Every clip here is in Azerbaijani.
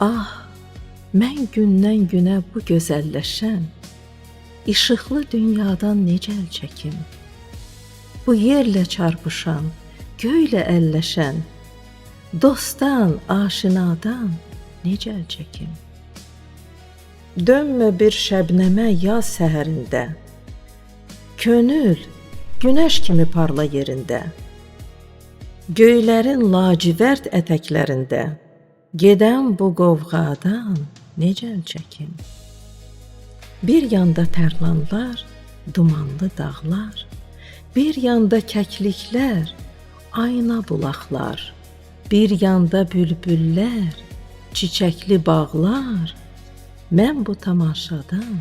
Ah, mən gündən günə bu gözəlləşən, işıqlı dünyadan necə əl çəkim? Bu yerlə çarpışan, göylə əlləşən, dostdan, aşinadan necə əl çəkim? Dönmə bir şəbnəmə yaz səhərində, könül günəş kimi parla yerində. Göylərin lacivərd ətəklərində, gedən bu qovğadan necə əl çəkim? Bir yanda tərlanlar, dumanlı dağlar, bir yanda kəkliklər, ayna bulaqlar, bir yanda bülbüllər, çiçəkli bağlar. Mən bu tamaşadan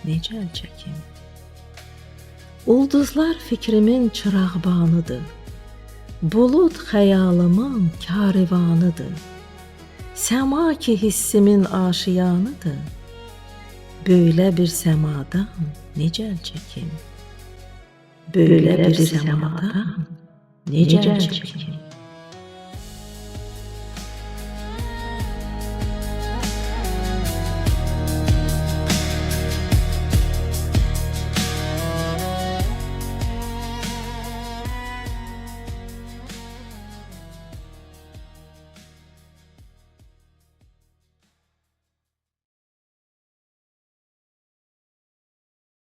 necə əl çəkim? Ulduzlar fikrimin çırağbanıdır, bulud xəyalımın karivanıdır. Səma ki hissimin aşiyanıdır, böyle bir səmadan necə əl çəkim? Böyle bir səmadan necə əl çəkim?